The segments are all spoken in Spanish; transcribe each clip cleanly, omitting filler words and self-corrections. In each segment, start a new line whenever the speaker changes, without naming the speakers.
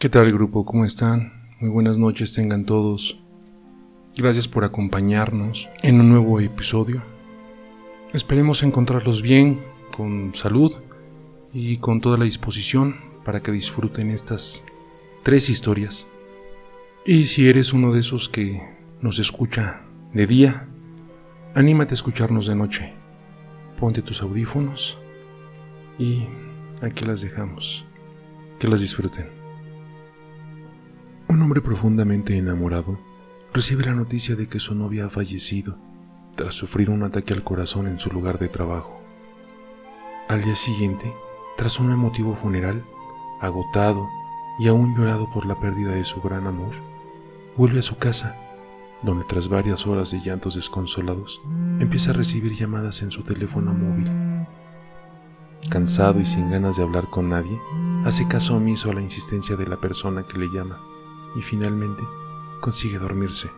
¿Qué tal, grupo? ¿Cómo están? Muy buenas noches tengan todos. Gracias por acompañarnos en un nuevo episodio. Esperemos encontrarlos bien, con salud y con toda la disposición para que disfruten estas 3 historias. Y si eres uno de esos que nos escucha de día, anímate a escucharnos de noche. Ponte tus audífonos y aquí las dejamos. Que las disfruten. Un hombre profundamente enamorado recibe la noticia de que su novia ha fallecido tras sufrir un ataque al corazón en su lugar de trabajo. Al día siguiente, tras un emotivo funeral, agotado y aún llorado por la pérdida de su gran amor, vuelve a su casa, donde tras varias horas de llantos desconsolados, empieza a recibir llamadas en su teléfono móvil. Cansado y sin ganas de hablar con nadie, hace caso omiso a la insistencia de la persona que le llama y finalmente consigue dormirse.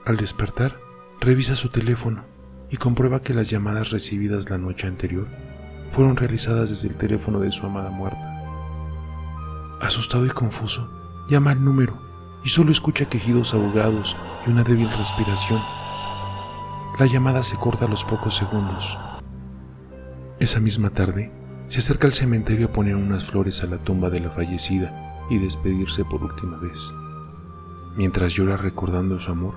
Al despertar, revisa su teléfono y comprueba que las llamadas recibidas la noche anterior fueron realizadas desde el teléfono de su amada muerta. Asustado y confuso, llama al número y solo escucha quejidos ahogados y una débil respiración. La llamada se corta a los pocos segundos. Esa misma tarde, se acerca al cementerio a poner unas flores a la tumba de la fallecida y despedirse por última vez. Mientras llora recordando su amor,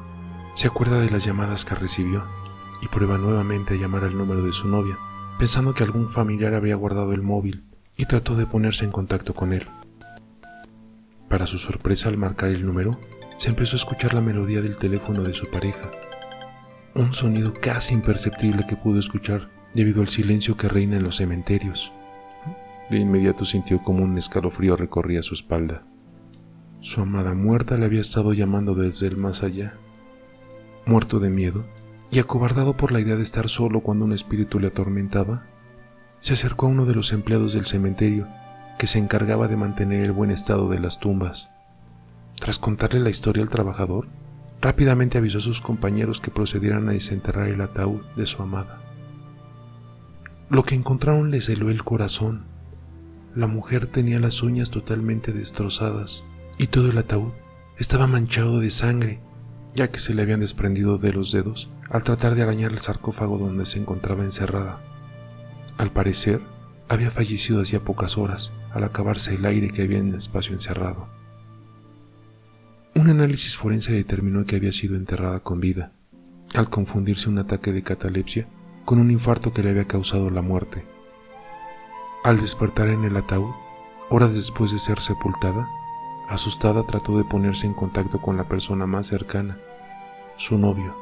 se acuerda de las llamadas que recibió y prueba nuevamente a llamar al número de su novia, pensando que algún familiar había guardado el móvil, y trató de ponerse en contacto con él. Para su sorpresa, al marcar el número, se empezó a escuchar la melodía del teléfono de su pareja, un sonido casi imperceptible que pudo escuchar debido al silencio que reina en los cementerios. De inmediato sintió como un escalofrío recorría su espalda. Su amada muerta le había estado llamando desde el más allá. Muerto de miedo y acobardado por la idea de estar solo cuando un espíritu le atormentaba, se acercó a uno de los empleados del cementerio que se encargaba de mantener el buen estado de las tumbas. Tras contarle la historia al trabajador, rápidamente avisó a sus compañeros que procedieran a desenterrar el ataúd de su amada. Lo que encontraron les heló el corazón. La mujer tenía las uñas totalmente destrozadas y todo el ataúd estaba manchado de sangre, ya que se le habían desprendido de los dedos al tratar de arañar el sarcófago donde se encontraba encerrada. Al parecer, había fallecido hacía pocas horas al acabarse el aire que había en el espacio encerrado. Un análisis forense determinó que había sido enterrada con vida, al confundirse un ataque de catalepsia con un infarto que le había causado la muerte. Al despertar en el ataúd, horas después de ser sepultada, asustada trató de ponerse en contacto con la persona más cercana, su novio,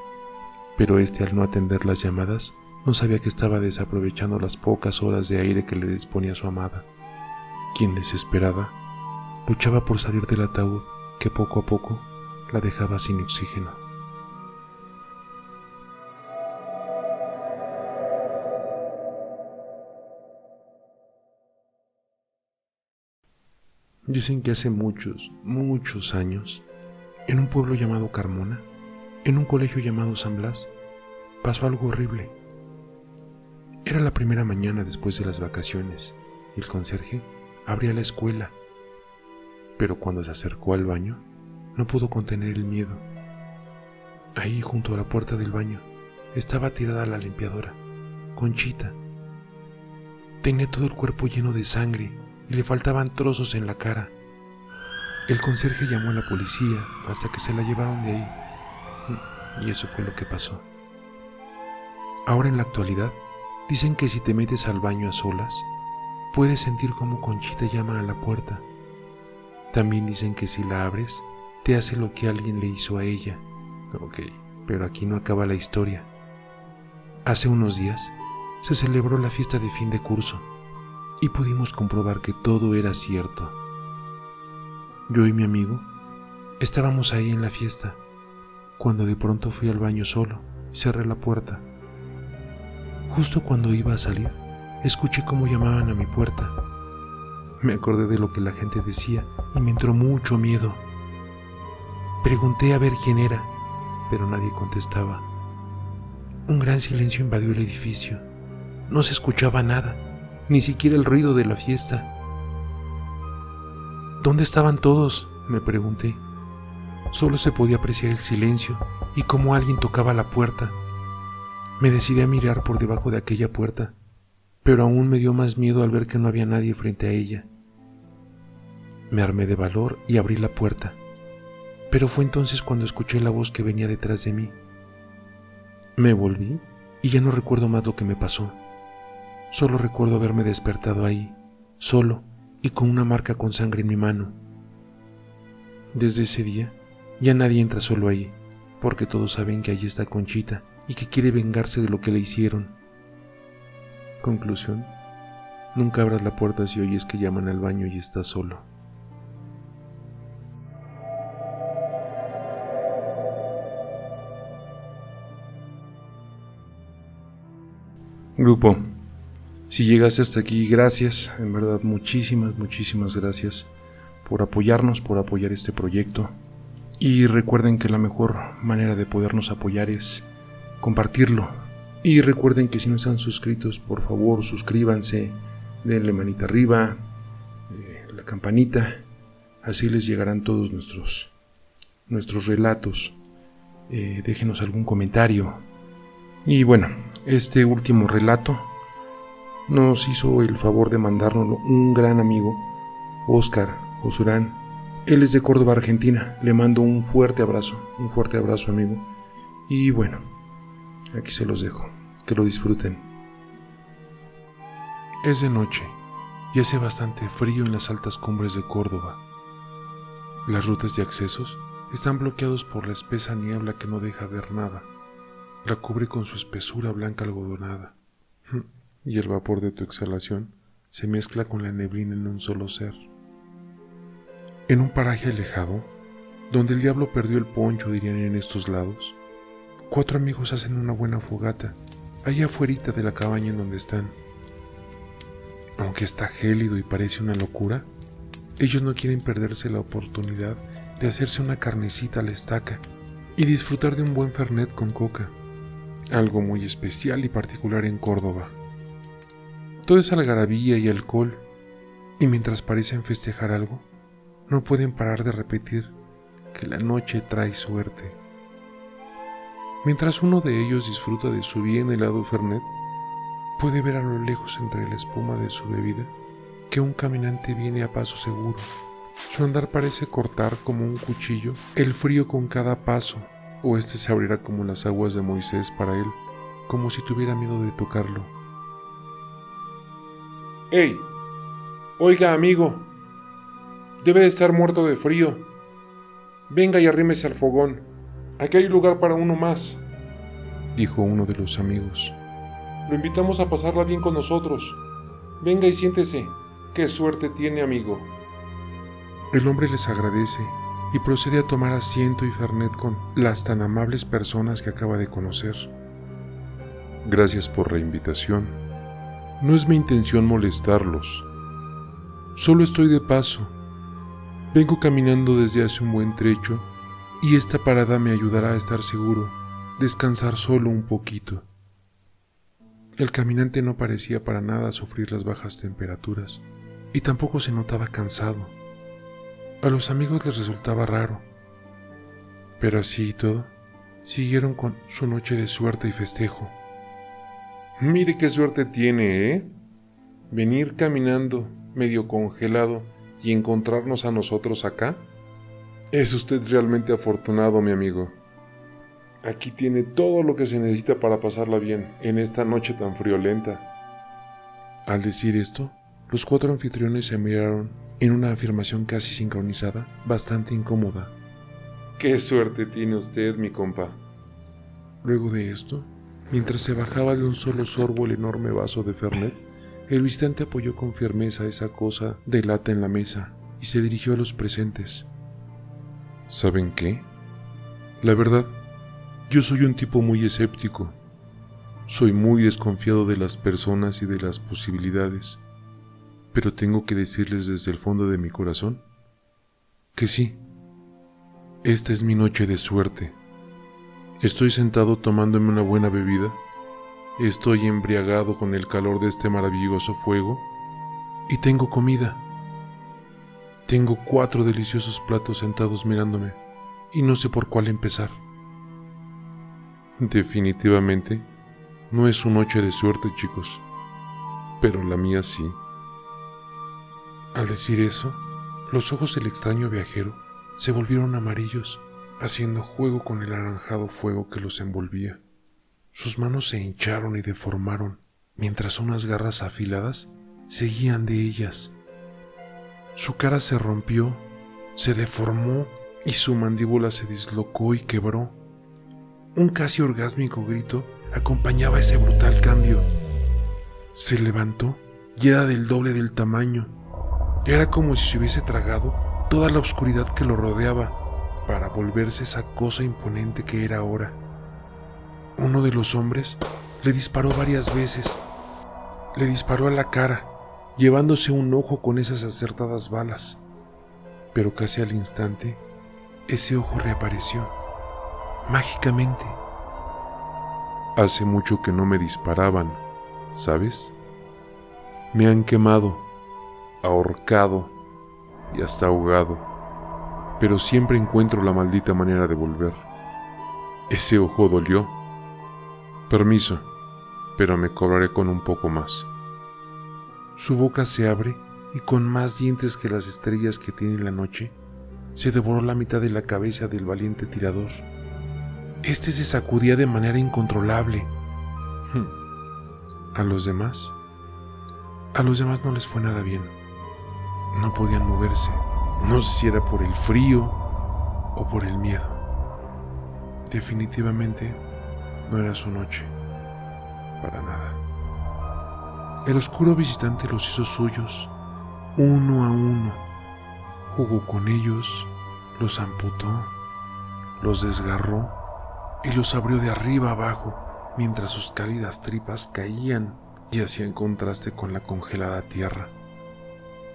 pero este, al no atender las llamadas, no sabía que estaba desaprovechando las pocas horas de aire que le disponía su amada, quien, desesperada, luchaba por salir del ataúd que poco a poco la dejaba sin oxígeno. Dicen que hace muchos años, en un pueblo llamado Carmona, en un colegio llamado San Blas, pasó algo horrible. Era la primera mañana después de las vacaciones y el conserje abría la escuela, pero cuando se acercó al baño, no pudo contener el miedo. Ahí, junto a la puerta del baño, estaba tirada la limpiadora, Conchita. Tenía todo el cuerpo lleno de sangre y le faltaban trozos en la cara. El conserje llamó a la policía hasta que se la llevaron de ahí. Y eso fue lo que pasó. Ahora, en la actualidad, dicen que si te metes al baño a solas, puedes sentir cómo Conchita llama a la puerta. También dicen que si la abres, te hace lo que alguien le hizo a ella. Ok, pero aquí no acaba la historia. Hace unos días, se celebró la fiesta de fin de curso y pudimos comprobar que todo era cierto. Yo y mi amigo estábamos ahí en la fiesta, cuando de pronto fui al baño solo y cerré la puerta. Justo cuando iba a salir, escuché cómo llamaban a mi puerta. Me acordé de lo que la gente decía y me entró mucho miedo. Pregunté a ver quién era, pero nadie contestaba. Un gran silencio invadió el edificio. No se escuchaba nada, ni siquiera el ruido de la fiesta. ¿Dónde estaban todos?, me pregunté. Solo se podía apreciar el silencio y cómo alguien tocaba la puerta. Me decidí a mirar por debajo de aquella puerta, pero aún me dio más miedo al ver que no había nadie frente a ella. Me armé de valor y abrí la puerta, pero fue entonces cuando escuché la voz que venía detrás de mí. Me volví y ya no recuerdo más lo que me pasó. Solo recuerdo haberme despertado ahí, solo y con una marca con sangre en mi mano. Desde ese día, ya nadie entra solo ahí, porque todos saben que allí está Conchita y que quiere vengarse de lo que le hicieron. Conclusión: nunca abras la puerta si oyes que llaman al baño y estás solo. Grupo, si llegaste hasta aquí, gracias, en verdad muchísimas gracias por apoyarnos, por apoyar este proyecto. Y recuerden que la mejor manera de podernos apoyar es compartirlo. Y recuerden que si no están suscritos, por favor suscríbanse, denle manita arriba, la campanita, así les llegarán todos nuestros relatos. Déjenos algún comentario. Y bueno, este último relato nos hizo el favor de mandárnoslo un gran amigo, Oscar Osurán. Él es de Córdoba, Argentina. Le mando un fuerte abrazo amigo. Y bueno, aquí se los dejo, que lo disfruten. Es de noche y hace bastante frío en las altas cumbres de Córdoba. Las rutas de accesos están bloqueados por la espesa niebla que no deja ver nada. La cubre con su espesura blanca algodonada, y el vapor de tu exhalación se mezcla con la neblina en un solo ser. En un paraje alejado, donde el diablo perdió el poncho, dirían en estos lados, 4 amigos hacen una buena fogata, allá afuerita de la cabaña en donde están. Aunque está gélido y parece una locura, ellos no quieren perderse la oportunidad de hacerse una carnecita a la estaca y disfrutar de un buen fernet con coca, algo muy especial y particular en Córdoba. Todo es algarabía y alcohol, y mientras parecen festejar algo, no pueden parar de repetir que la noche trae suerte. Mientras uno de ellos disfruta de su bien helado fernet, puede ver a lo lejos entre la espuma de su bebida que un caminante viene a paso seguro. Su andar parece cortar como un cuchillo el frío con cada paso, o este se abrirá como las aguas de Moisés para él, como si tuviera miedo de tocarlo. ¡Ey! Oiga, amigo, debe de estar muerto de frío. Venga y arrímese al fogón. Aquí hay lugar para uno más, dijo uno de los amigos. Lo invitamos a pasarla bien con nosotros. Venga y siéntese. ¡Qué suerte tiene, amigo! El hombre les agradece y procede a tomar asiento y fernet con las tan amables personas que acaba de conocer. Gracias por la invitación. No es mi intención molestarlos. Solo estoy de paso. Vengo caminando desde hace un buen trecho y esta parada me ayudará a estar seguro, descansar solo un poquito. El caminante no parecía para nada sufrir las bajas temperaturas y tampoco se notaba cansado. A los amigos les resultaba raro, pero así y todo, siguieron con su noche de suerte y festejo. Mire qué suerte tiene, ¿eh? Venir caminando, medio congelado, y encontrarnos a nosotros acá. Es usted realmente afortunado, mi amigo. Aquí tiene todo lo que se necesita para pasarla bien en esta noche tan friolenta. Al decir esto, los 4 anfitriones se miraron en una afirmación casi sincronizada, bastante incómoda. ¡Qué suerte tiene usted, mi compa! Luego de esto, mientras se bajaba de un solo sorbo el enorme vaso de fernet, el visitante apoyó con firmeza esa cosa de lata en la mesa y se dirigió a los presentes. ¿Saben qué? La verdad, yo soy un tipo muy escéptico. Soy muy desconfiado de las personas y de las posibilidades. Pero tengo que decirles desde el fondo de mi corazón que sí, esta es mi noche de suerte. Estoy sentado tomándome una buena bebida, estoy embriagado con el calor de este maravilloso fuego y tengo comida. Tengo 4 deliciosos platos sentados mirándome y no sé por cuál empezar. Definitivamente no es su noche de suerte, chicos, pero la mía sí. Al decir eso, los ojos del extraño viajero se volvieron amarillos, haciendo juego con el anaranjado fuego que los envolvía. Sus manos se hincharon y deformaron, mientras unas garras afiladas seguían de ellas. Su cara se rompió, se deformó y su mandíbula se dislocó y quebró. Un casi orgásmico grito acompañaba ese brutal cambio. Se levantó y era del doble del tamaño. Era como si se hubiese tragado toda la oscuridad que lo rodeaba para volverse esa cosa imponente que era ahora. Uno de los hombres le disparó varias veces. Le disparó a la cara, llevándose un ojo con esas acertadas balas. Pero casi al instante, ese ojo reapareció, mágicamente. Hace mucho que no me disparaban, ¿sabes? Me han quemado, ahorcado y hasta ahogado, pero siempre encuentro la maldita manera de volver. Ese ojo dolió. Permiso, pero me cobraré con un poco más. Su boca se abre y con más dientes que las estrellas que tiene la noche, se devoró la mitad de la cabeza del valiente tirador. Este se sacudía de manera incontrolable. A los demás no les fue nada bien. No podían moverse. No sé si era por el frío o por el miedo. Definitivamente no era su noche. Para nada. El oscuro visitante los hizo suyos, uno a uno. Jugó con ellos, los amputó, los desgarró y los abrió de arriba abajo, mientras sus cálidas tripas caían y hacían contraste con la congelada tierra.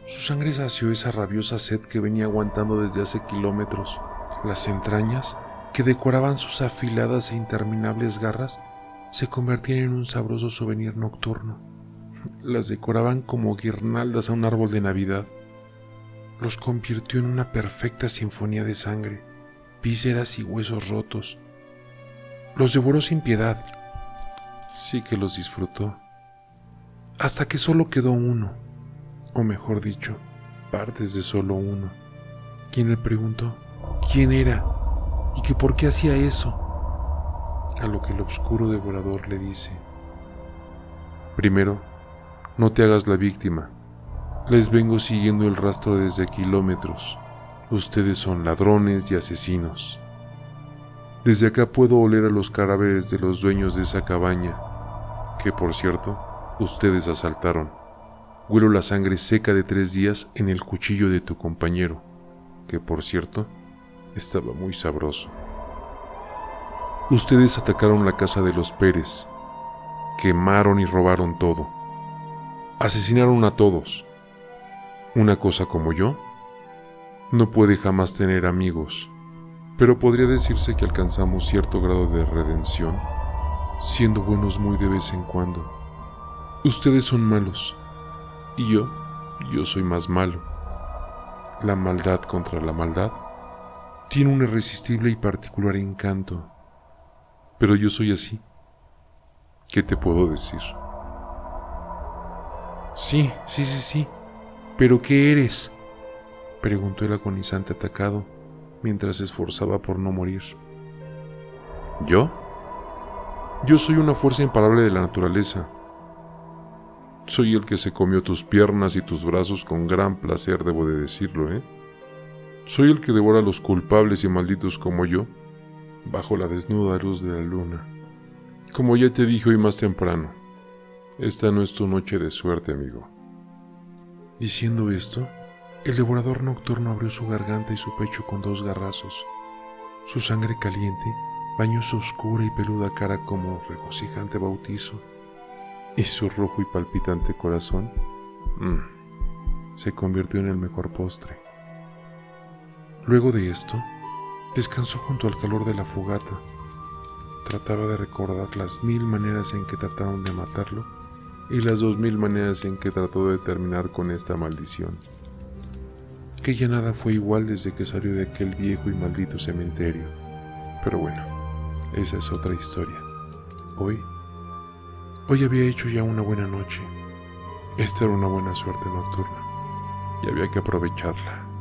Su sangre sació esa rabiosa sed que venía aguantando desde hace kilómetros. Las entrañas, que decoraban sus afiladas e interminables garras, se convertían en un sabroso souvenir nocturno. Las decoraban como guirnaldas a un árbol de Navidad. Los convirtió en una perfecta sinfonía de sangre, vísceras y huesos rotos. Los devoró sin piedad. Sí que los disfrutó. Hasta que solo quedó uno, o mejor dicho, partes de solo uno, quien le preguntó quién era y que por qué hacía eso. A lo que el oscuro devorador le dice: primero, no te hagas la víctima. Les vengo siguiendo el rastro desde kilómetros. Ustedes son ladrones y asesinos. Desde acá puedo oler a los cadáveres de los dueños de esa cabaña, que por cierto, ustedes asaltaron. Huelo la sangre seca de 3 días en el cuchillo de tu compañero, que por cierto, estaba muy sabroso. Ustedes atacaron la casa de los Pérez, quemaron y robaron todo. Asesinaron a todos. Una cosa como yo no puede jamás tener amigos, pero podría decirse que alcanzamos cierto grado de redención, siendo buenos muy de vez en cuando. Ustedes son malos, y yo soy más malo. La maldad contra la maldad tiene un irresistible y particular encanto, pero yo soy así. ¿Qué te puedo decir? Sí, ¿pero qué eres?, preguntó el agonizante atacado mientras se esforzaba por no morir. ¿Yo? Yo soy una fuerza imparable de la naturaleza. Soy el que se comió tus piernas y tus brazos con gran placer, debo de decirlo, ¿eh? Soy el que devora a los culpables y malditos como yo, bajo la desnuda luz de la luna. Como ya te dije hoy más temprano, esta no es tu noche de suerte, amigo. Diciendo esto, el devorador nocturno abrió su garganta y su pecho con 2 garrazos. Su sangre caliente bañó su oscura y peluda cara como regocijante bautizo, y su rojo y palpitante corazón se convirtió en el mejor postre. Luego de esto, descansó junto al calor de la fogata. Trataba de recordar las 1000 maneras en que trataron de matarlo y las 2000 maneras en que trató de terminar con esta maldición. que ya nada fue igual desde que salió de aquel viejo y maldito cementerio. Pero bueno, esa es otra historia. Hoy había hecho ya una buena noche. Esta era una buena suerte nocturna y había que aprovecharla.